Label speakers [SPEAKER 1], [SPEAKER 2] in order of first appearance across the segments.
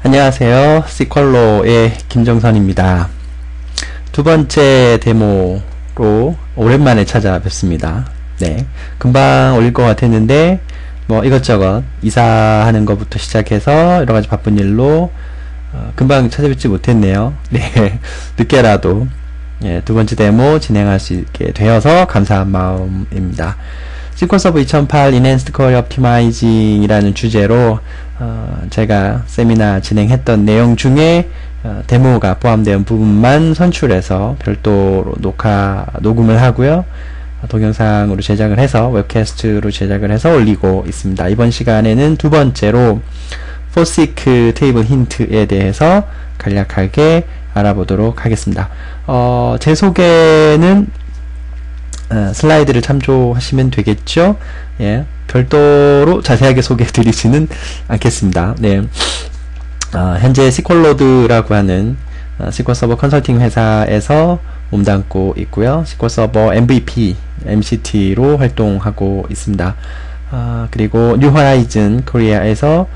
[SPEAKER 1] 안녕하세요. 시퀄로의 김정선입니다. 두 번째 데모로 오랜만에 찾아뵙습니다. 네, 금방 올릴 것 같았는데 뭐 이것저것 이사하는 것부터 시작해서 여러가지 바쁜 일로 금방 찾아뵙지 못했네요. 네, 늦게라도 두 번째 데모 진행할 수 있게 되어서 감사한 마음입니다. SQL 서버 2008 Enhanced Query Optimizing 이라는 주제로 제가 세미나 진행했던 내용 중에 데모가 포함된 부분만 선출해서 별도로 녹음을 하고요. 동영상으로 제작을 해서 웹캐스트로 제작을 해서 올리고 있습니다. 이번 시간에는 두 번째로 포시크 테이블 힌트에 대해서 간략하게 알아보도록 하겠습니다. 제 소개는 슬라이드를 참조하시면 되겠죠. 예, 별도로 자세하게 소개해 드리지는 않겠습니다. 네, 현재 시퀄로드라고 하는 SQL 서버 컨설팅 회사에서 몸담고 있고요. SQL 서버 MVP, MCT로 활동하고 있습니다. 그리고 뉴 호라이즌 코리아에서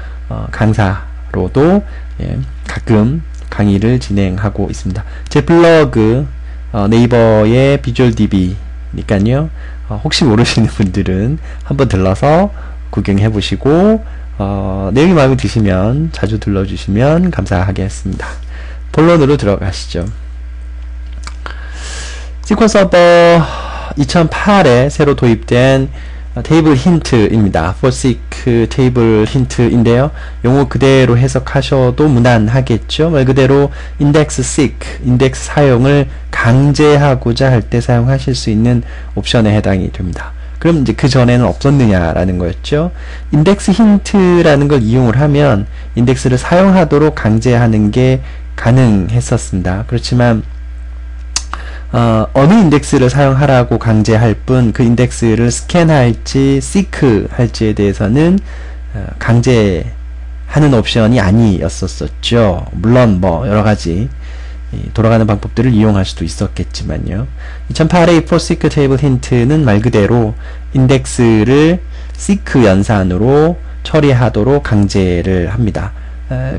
[SPEAKER 1] 강사로도 가끔 강의를 진행하고 있습니다. 제 블로그 네이버의 비주얼 DB 니까요. 혹시 모르시는 분들은 한번 들러서 구경해 보시고 내용이 마음에 드시면 자주 들러주시면 감사하겠습니다. 본론으로 들어가시죠. SQL 서버 2008에 새로 도입된 테이블 힌트입니다. 포시크 테이블 힌트인데요. 용어 그대로 해석하셔도 무난하겠죠. 말 그대로 인덱스 seek, 인덱스 사용을 강제하고자 할 때 사용하실 수 있는 옵션에 해당이 됩니다. 그럼 이제 그 전에는 없었느냐라는 거였죠. 인덱스 힌트라는 걸 이용을 하면 인덱스를 사용하도록 강제하는 게 가능했었습니다. 그렇지만 어느 인덱스를 사용하라고 강제할 뿐 그 인덱스를 스캔할지 seek 할지에 대해서는 강제하는 옵션이 아니었었죠. 물론 뭐 여러가지 돌아가는 방법들을 이용할 수도 있었겠지만요. 2008의 포시크 테이블 힌트는 말 그대로 인덱스를 seek 연산으로 처리하도록 강제를 합니다.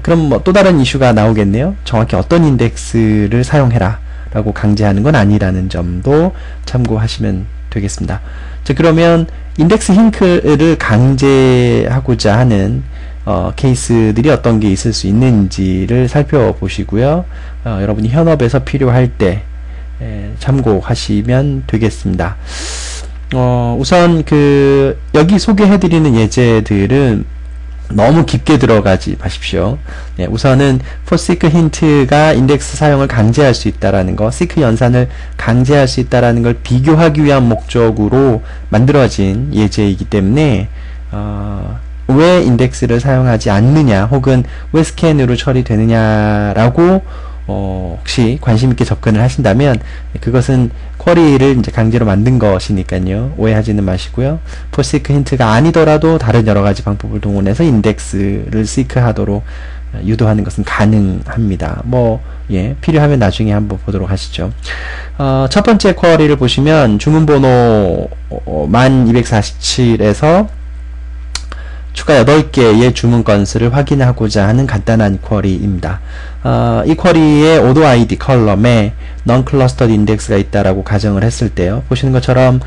[SPEAKER 1] 그럼 뭐 또 다른 이슈가 나오겠네요. 정확히 어떤 인덱스를 사용해라 라고 강제하는 건 아니라는 점도 참고하시면 되겠습니다. 자, 그러면 인덱스 힌트를 강제하고자 하는 케이스들이 어떤 게 있을 수 있는지를 살펴보시고요. 여러분이 현업에서 필요할 때 참고하시면 되겠습니다. 우선 여기 소개해드리는 예제들은 너무 깊게 들어가지 마십시오. 네, 우선은 포시크 힌트가 인덱스 사용을 강제할 수 있다라는 거, seek 연산을 강제할 수 있다라는 걸 비교하기 위한 목적으로 만들어진 예제이기 때문에 왜 인덱스를 사용하지 않느냐 혹은 왜 스캔으로 처리되느냐라고 혹시 관심있게 접근을 하신다면 그것은 쿼리를 이제 강제로 만든 것이니까요. 오해하지는 마시고요. 포시크 힌트가 아니더라도 다른 여러가지 방법을 동원해서 인덱스를 seek 하도록 유도하는 것은 가능합니다. 필요하면 나중에 한번 보도록 하시죠. 첫 번째 쿼리를 보시면 주문번호 1247에서 추가 8개의 주문 건수를 확인하고자 하는 간단한 쿼리입니다. 이 쿼리의 auto id 컬럼에 non-clustered index가 있다라고 가정을 했을 때요. 보시는 것처럼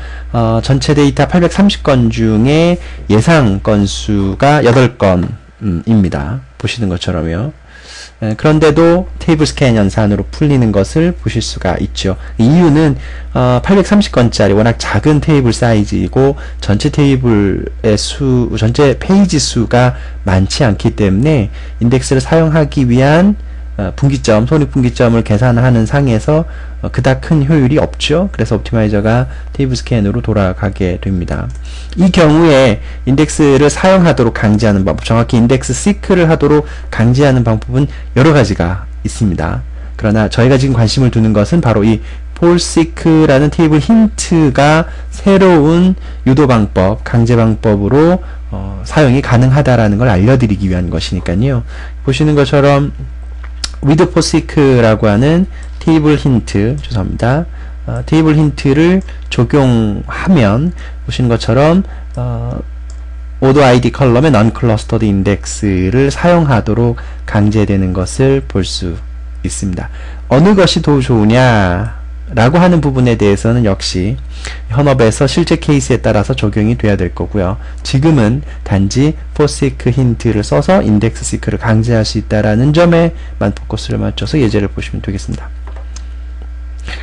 [SPEAKER 1] 전체 데이터 830건 중에 예상 건수가 8건입니다. 보시는 것처럼요. 그런데도 테이블 스캔 연산으로 풀리는 것을 보실 수가 있죠. 이유는 830건짜리 워낙 작은 테이블 사이즈이고 전체 테이블의 전체 페이지 수가 많지 않기 때문에 인덱스를 사용하기 위한 분기점, 손익분기점을 계산하는 상에서 그닥 큰 효율이 없죠. 그래서 옵티마이저가 테이블 스캔으로 돌아가게 됩니다. 이 경우에 인덱스를 사용하도록 강제하는 방법, 정확히 인덱스 seek를 하도록 강제하는 방법은 여러 가지가 있습니다. 그러나 저희가 지금 관심을 두는 것은 바로 이 포시크라는 테이블 힌트가 새로운 유도 방법, 강제 방법으로 사용이 가능하다라는 걸 알려드리기 위한 것이니까요. 보시는 것처럼 with 포시크라고 하는 테이블 힌트, 죄송합니다. 테이블 힌트를 적용하면 보시는 것처럼 오더 아이디 컬럼의 non-clustered index를 사용하도록 강제되는 것을 볼 수 있습니다. 어느 것이 더 좋으냐 라고 하는 부분에 대해서는 역시 현업에서 실제 케이스에 따라서 적용이 돼야 될 거고요. 지금은 단지 포시크 힌트를 써서 인덱스 시크를 강제할 수 있다라는 점에만 포커스를 맞춰서 예제를 보시면 되겠습니다.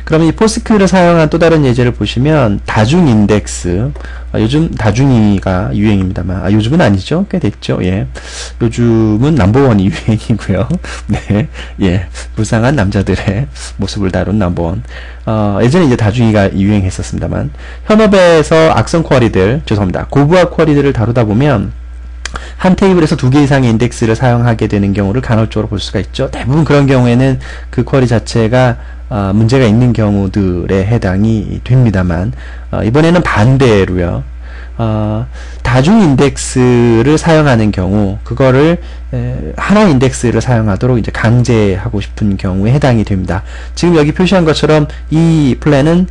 [SPEAKER 1] 그럼 이 포시크를 사용한 또 다른 예제를 보시면 다중 인덱스, 요즘 다중이가 유행입니다만, 요즘은 아니죠? 꽤 됐죠? 예. 요즘은 넘버원이 유행이고요. 네. 예. 불쌍한 남자들의 모습을 다룬 넘버원. 예전에 이제 다중이가 유행했었습니다만, 현업에서 악성 쿼리들, 죄송합니다. 고부하 쿼리들을 다루다 보면, 한 테이블에서 2개 이상의 인덱스를 사용하게 되는 경우를 간헐적으로 볼 수가 있죠. 대부분 그런 경우에는 그 쿼리 자체가 문제가 있는 경우들에 해당이 됩니다만, 이번에는 반대로요. 다중 인덱스를 사용하는 경우, 그거를 하나 인덱스를 사용하도록 이제 강제하고 싶은 경우에 해당이 됩니다. 지금 여기 표시한 것처럼 이 플랜은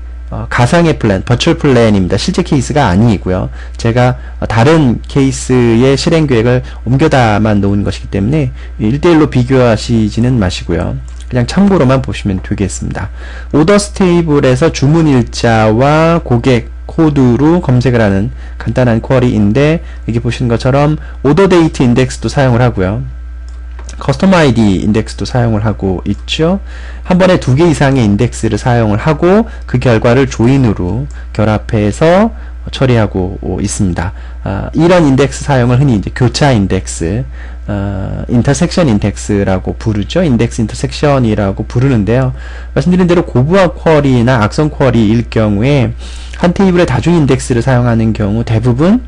[SPEAKER 1] 가상의 플랜, 버추얼 플랜입니다. 실제 케이스가 아니고요. 제가 다른 케이스의 실행 계획을 옮겨 담아 놓은 것이기 때문에 1대1로 비교하시지는 마시고요. 그냥 참고로만 보시면 되겠습니다. 오더스 테이블에서 주문 일자와 고객 코드로 검색을 하는 간단한 쿼리인데, 여기 보시는 것처럼 오더 데이트 인덱스도 사용을 하고요. 커스텀 아이디 인덱스도 사용을 하고 있죠. 한 번에 2개 이상의 인덱스를 사용을 하고 그 결과를 조인으로 결합해서 처리하고 있습니다. 이런 인덱스 사용을 흔히 이제 교차 인덱스, 인터섹션 인덱스라고 부르죠. 인덱스 인터섹션이라고 부르는데요. 말씀드린 대로 고부하 쿼리나 악성 쿼리일 경우에 한 테이블에 다중 인덱스를 사용하는 경우 대부분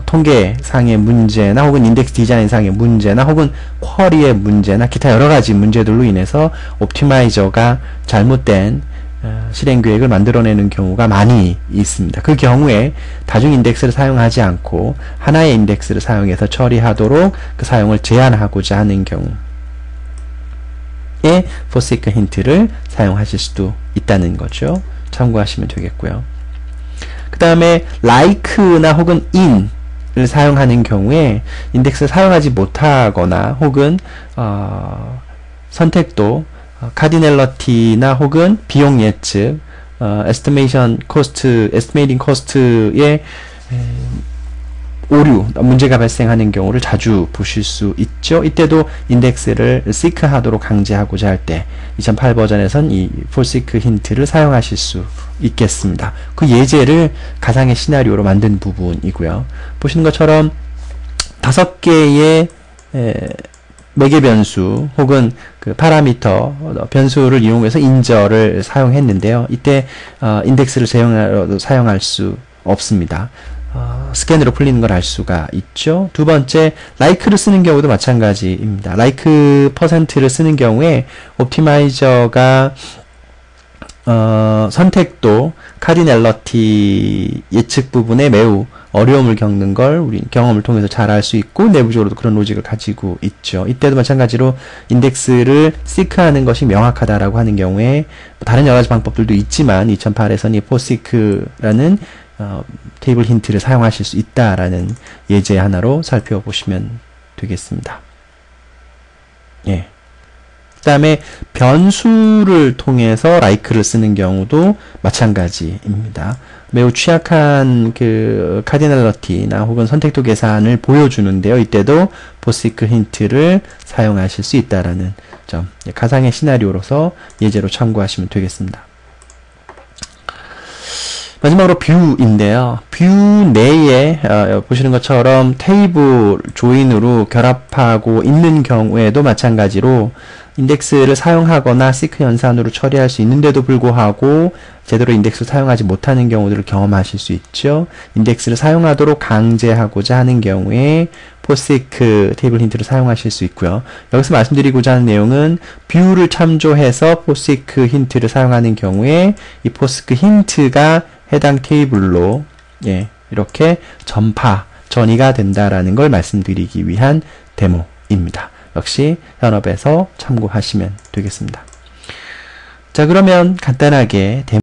[SPEAKER 1] 통계상의 문제나 혹은 인덱스 디자인상의 문제나 혹은 쿼리의 문제나 기타 여러가지 문제들로 인해서 옵티마이저가 잘못된 실행 계획을 만들어내는 경우가 많이 있습니다. 그 경우에 다중 인덱스를 사용하지 않고 하나의 인덱스를 사용해서 처리하도록 그 사용을 제한하고자 하는 경우에 포시크 힌트를 사용하실 수도 있다는 거죠. 참고하시면 되겠고요. 그 다음에 like나 혹은 in을 사용하는 경우에 인덱스를 사용하지 못하거나 혹은 선택도 카디넬러티나 혹은 비용 예측, 에스티메이션 코스트, 에스티메이팅 코스트의 오류, 문제가 발생하는 경우를 자주 보실 수 있죠. 이때도 인덱스를 시크 하도록 강제하고자 할 때 2008 버전에선 이 포시크 힌트를 사용하실 수 있겠습니다. 그 예제를 가상의 시나리오로 만든 부분이고요. 보시는 것처럼 5개의 매개 변수 혹은 그 파라미터 변수를 이용해서 인저를 사용했는데요. 이때 인덱스를 사용할 수 없습니다. 스캔으로 풀리는 걸 알 수가 있죠. 두 번째, like를 쓰는 경우도 마찬가지입니다. like %를 쓰는 경우에 옵티마이저가 선택도 카디넬러티 예측 부분에 매우 어려움을 겪는 걸 우리 경험을 통해서 잘 알 수 있고, 내부적으로도 그런 로직을 가지고 있죠. 이때도 마찬가지로 인덱스를 시크하는 것이 명확하다라고 하는 경우에 다른 여러 가지 방법들도 있지만 2008에서는 이 포시크라는 테이블 힌트를 사용하실 수 있다라는 예제 하나로 살펴보시면 되겠습니다. 예. 그 다음에 변수를 통해서 like를 쓰는 경우도 마찬가지입니다. 매우 취약한 그 카디널러티나 혹은 선택도 계산을 보여주는데요. 이때도 포시크 힌트를 사용하실 수 있다라는 점, 가상의 시나리오로서 예제로 참고하시면 되겠습니다. 마지막으로 뷰인데요. 뷰 내에 보시는 것처럼 테이블 조인으로 결합하고 있는 경우에도 마찬가지로 인덱스를 사용하거나 시크 연산으로 처리할 수 있는데도 불구하고 제대로 인덱스를 사용하지 못하는 경우들을 경험하실 수 있죠. 인덱스를 사용하도록 강제하고자 하는 경우에 포시크 테이블 힌트를 사용하실 수 있고요. 여기서 말씀드리고자 하는 내용은 뷰를 참조해서 포시크 힌트를 사용하는 경우에 이 포시크 힌트가 해당 테이블로 이렇게 전이가 된다라는 걸 말씀드리기 위한 데모입니다. 역시 현업에서 참고하시면 되겠습니다. 자, 그러면 간단하게